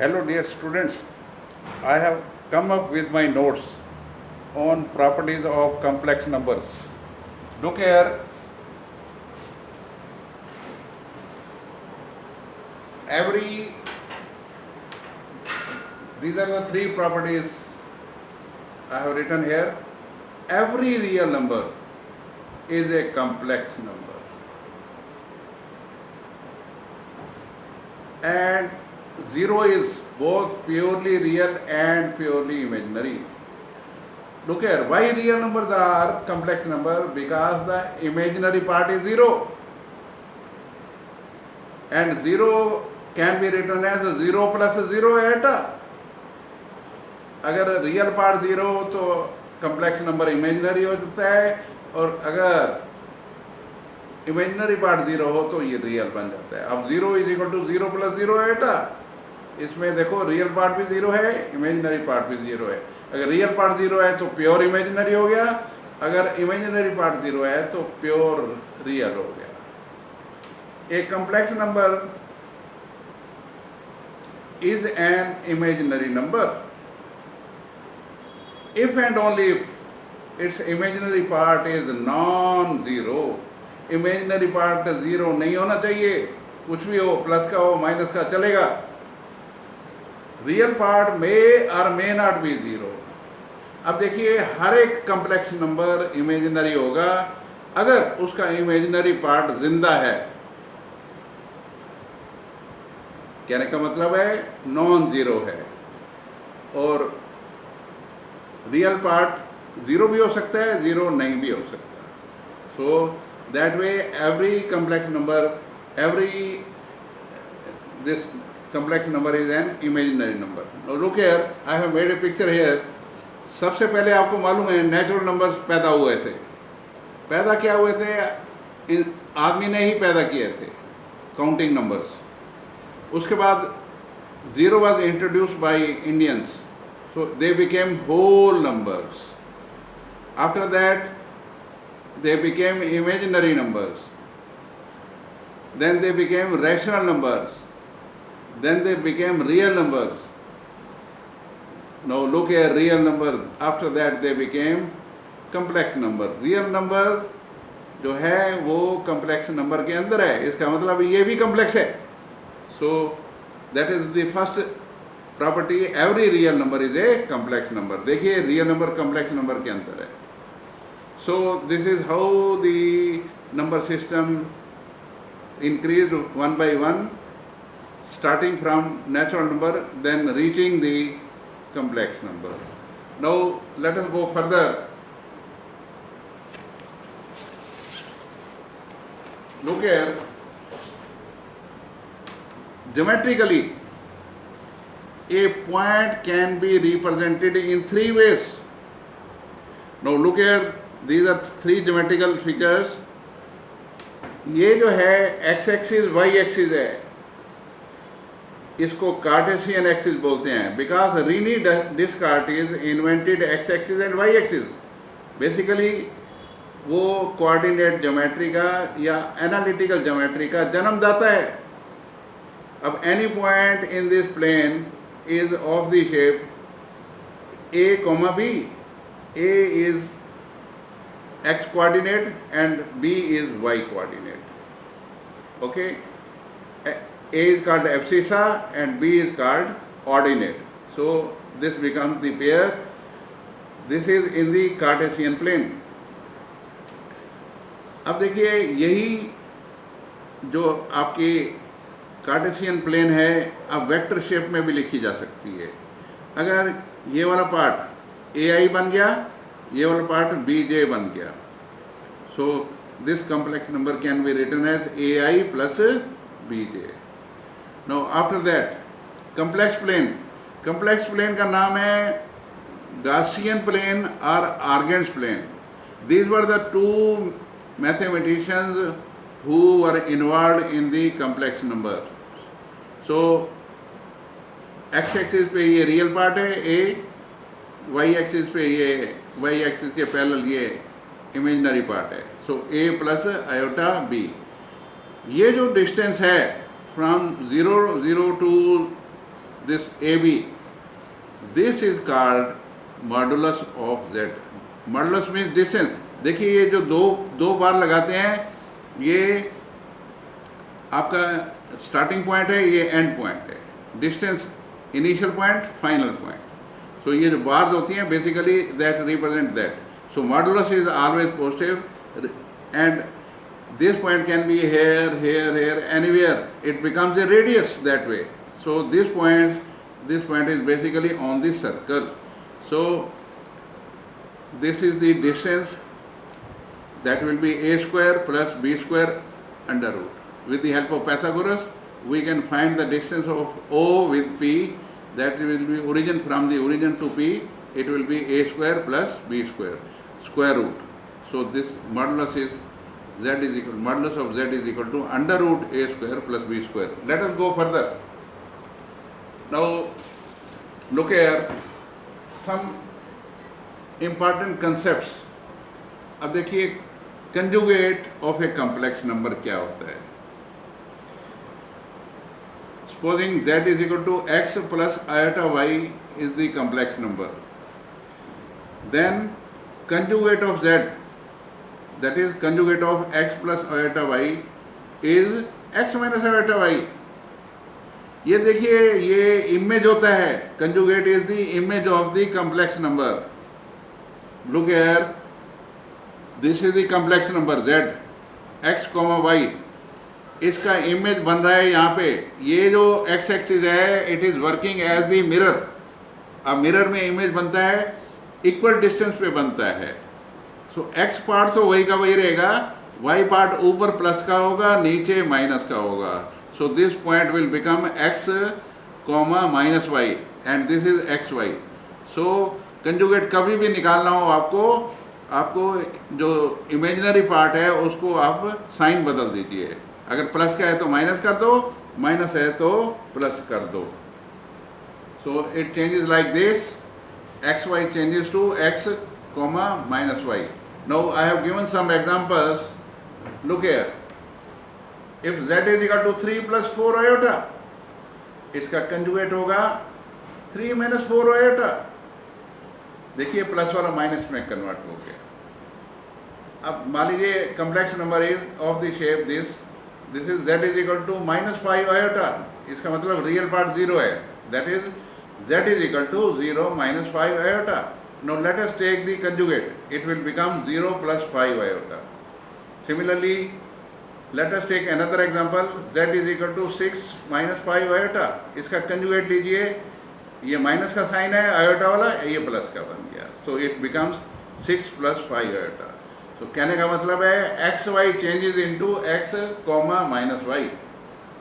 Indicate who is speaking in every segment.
Speaker 1: Hello dear students, I have come up with my notes on properties of complex numbers. Look here, these are the three properties I have written here. Every real number is a complex number. And 0 is both purely real and purely imaginary. Look here, why real numbers are complex number? Because the imaginary part is 0. And 0 can be written as 0 plus 0 eta. अगर real part 0 हो तो complex number imaginary हो जाता है, और अगर imaginary part 0 हो तो ये रियल बन जाता है. अब 0 इज इक्वल टू 0 प्लस 0 एटा. इसमें देखो रियल पार्ट भी 0 है, इमेजिनरी पार्ट भी 0 है. अगर रियल पार्ट 0 है तो प्योर इमेजिनरी हो गया, अगर इमेजिनरी पार्ट 0 है तो प्योर रियल हो गया. ए complex number is an imaginary number if and only if its imaginary part is non-zero. imaginary part 0 नहीं होना चाहिए, कुछ भी हो, प्लस का हो माइनस का चलेगा. Real part may or may not be 0. अब देखिए, हर एक कम्प्लेक्स नंबर इमेजिनरी होगा अगर उसका इमेजिनरी पार्ट जिंदा है. कहने का मतलब है नॉन जीरो है, और रियल पार्ट 0 भी हो सकता है, 0 नहीं भी हो सकता. So that way every complex number, this complex number is an imaginary number. Now look here, I have made a picture here. सबसे पहले आपको मालूम है नेचुरल नंबर्स पैदा हुए थे. पैदा क्या हुए थे? आदमी ने ही पैदा किए थे काउंटिंग नंबर्स. उसके बाद 0 was introduced by Indians, so they became whole numbers. After that they became imaginary numbers, then they became rational numbers, then they became real numbers. Now look here, real numbers, after that they became complex number. Real numbers जो है वो complex number के अंदर है, इसका मतलब ये भी complex है. So that is the first property, every real number is a complex number. देखिए real number complex number के अंदर है. So this is how the number system increased one by one, starting from natural number, then reaching the complex number. Now let us go further. Look here. Geometrically, a point can be represented in 3 ways. Now look here, these are 3 geometrical figures. ये जो है x axis y axis है, इसको Cartesian axis बोलते हैं, because René Descartes invented x axis and y axis. Basically वो coordinate geometry का या एनालिटिकल ज्योमेट्री का जन्मदाता है. अब any point in this plane is of the shape a comma b. A is x coordinate and b is y coordinate. Okay, A is called abscissa and b is called ordinate. So this becomes the pair. This is in the Cartesian plane. अब देखिए, यही जो आपकी Cartesian plane है, अब vector shape में भी लिखी जा सकती है. अगर ये वाला पार्ट AI बन गया, ये वाला पार्ट BJ बन गया, so this complex number can be written as AI plus BJ. Now after that complex plane का नाम है गासियन प्लेन और Argand's plane. These were the 2 mathematicians who were involved in the complex number. So x axis पे ये real part है A, y axis पे ये y axis के पैरेलल ये इमेजिनरी पार्ट है. सो A प्लस आयोटा B. ये जो डिस्टेंस है from 0 to this AB, this is called modulus of Z. Modulus means distance. देखिए ये जो दो बार लगाते हैं, ये आपका स्टार्टिंग पॉइंट है, ये एंड पॉइंट है. Distance initial point, final point. So ये जो बार्स होती हैं basically that represent that. So modulus is always positive and this point can be here, here, here, anywhere. It becomes a radius that way. So this point is basically on this circle. So this is the distance, that will be a square plus b square under root. With the help of Pythagoras, we can find the distance of O with P. That will be origin, from the origin to P. It will be a square plus b square, square root. So this modulus is modulus of Z is equal to under root a square plus b square. Let us go further. Now look here, some important concepts. अब देखिए conjugate of a complex number क्या होता है. Supposing Z is equal to x plus iota y is the complex number. Then conjugate of Z, that is conjugate of x plus iota y is x minus iota y. ये देखिए ये image होता है, conjugate is the image of the complex number. Look here, this is the complex number Z, x comma y. इसका image बन रहा है यहाँ पे. ये जो x एक्सिस है, it is working as the mirror. अब मिरर में इमेज बनता है, इक्वल डिस्टेंस पे बनता है. सो x पार्ट तो वही का वही रहेगा, y पार्ट ऊपर प्लस का होगा, नीचे माइनस का होगा. So this point will become x comma minus y and this is x y. So conjugate कभी भी निकालना हो आपको जो इमेजिनरी पार्ट है उसको आप साइन बदल दीजिए. अगर प्लस का है तो माइनस कर दो, माइनस है तो प्लस कर दो. So it changes like this, x y changes to x comma minus y. Now I have given some examples. Look here, if z is equal to 3 plus 4 iota, इसका conjugate होगा 3 minus 4 iota. देखिए plus वाला minus में convert हो गया. अब मान लीजिए complex number is of the shape this is z is equal to minus 5 iota. इसका मतलब रियल पार्ट 0 है. That is z is equal to 0 minus 5 iota. Now let us take the conjugate. It will become 0 plus 5 iota. Similarly, let us take another example. Z is equal to 6 minus 5 iota. इसका conjugate लीजिए, ये minus का sign है iota वाला, ये plus का बन गया. So it becomes 6 plus 5 iota. So कहने का मतलब है x y changes into x comma minus y.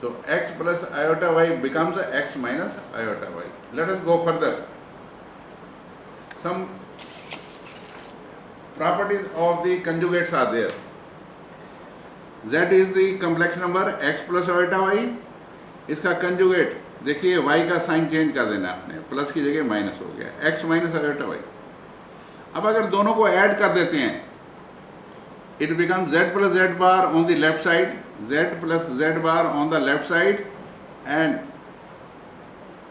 Speaker 1: So x plus iota y becomes x minus iota y. Let us go further. Some properties of the conjugates are there. Z is the complex number x plus iota y. इसका conjugate देखिए y का sign change कर देना आपने, plus की जगह minus हो गया, x माइनस iota y. अब अगर दोनों को ऐड कर देते हैं, it becomes z plus z bar on the left side, z plus z bar on the left side, and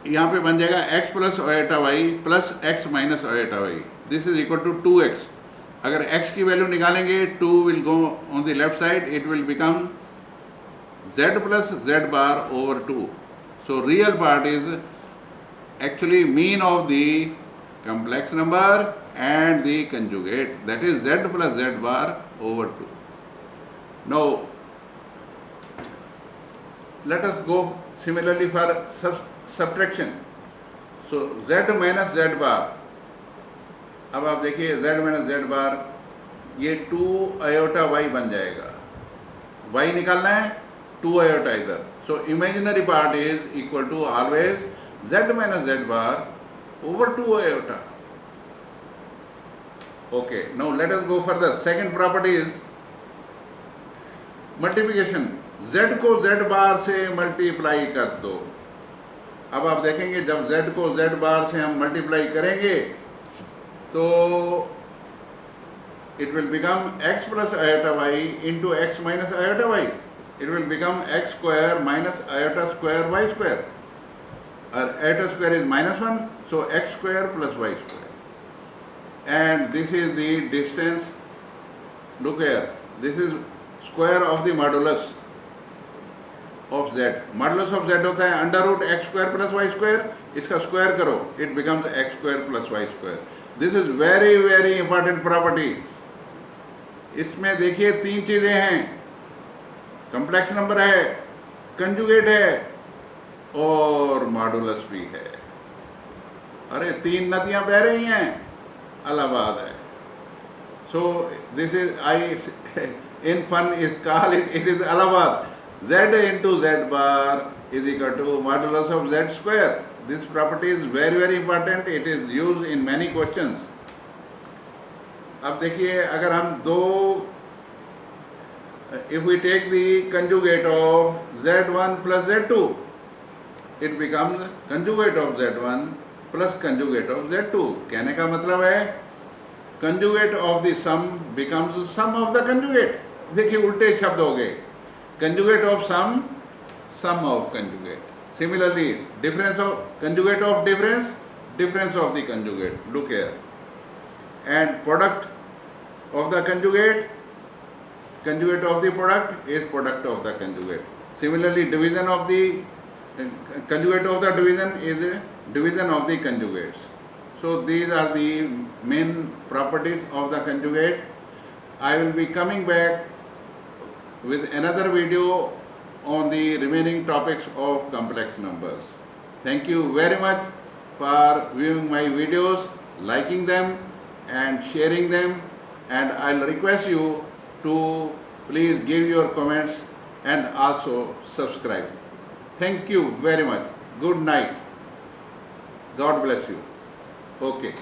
Speaker 1: यहाँ पे बन जाएगा x plus iota y plus x minus iota y. This is equal to 2x. अगर x की value निकालेंगे 2 will go on the left side, it will become z plus z bar over 2. So real part is actually mean of the complex number and the conjugate, that is z plus z bar over 2. Now let us go similarly for subtraction. So z minus z bar, अब आप देखिए z minus z bar, ये 2 iota y बन जाएगा. y निकालना है, 2 iota इधर. So imaginary part is equal to always z minus z bar over 2 iota. Okay, now let us go further. Second property is multiplication. z को z बार से multiply कर दो. अब आप देखेंगे जब z को z बार से हम मल्टीप्लाई करेंगे तो it will become x plus iota y into x minus iota y. It will become x square minus iota square y square. eta square is -1, so x square plus y square. And this is the distance. Look here, this is square of the modulus of z. Modulus of z होता है under root x square plus y square, इसका square करो, it becomes x square plus y square. This is very very important property. इसमें देखिए तीन चीजें हैं, complex number है, कंजुगेट है और मॉडुलस भी है. अरे तीन नदियां बह रही हैं, इलाहाबाद है. So this is I in fun is call it is Allahabad. Z into Z bar is equal to modulus of Z square. This property is very very important. It is used in many questions. अब देखिए, अगर हम दो, if we take the conjugate of Z1 plus Z2, it becomes conjugate of Z1 plus conjugate of Z2. कहने का मतलब है conjugate of the sum becomes sum of the conjugate. देखिए उल्टे शब्द हो गए, conjugate of sum, sum of conjugate. Similarly, difference of conjugate of difference, difference of the conjugate. Look here. And product of the conjugate, conjugate of the product is product of the conjugate. Similarly, division of the conjugate of the division is division of the conjugates. So these are the main properties of the conjugate. I will be coming back with another video on the remaining topics of complex numbers. Thank you very much for viewing my videos, liking them and sharing them, and I'll request you to please give your comments and also subscribe. Thank you very much. Good night. God bless you. Okay.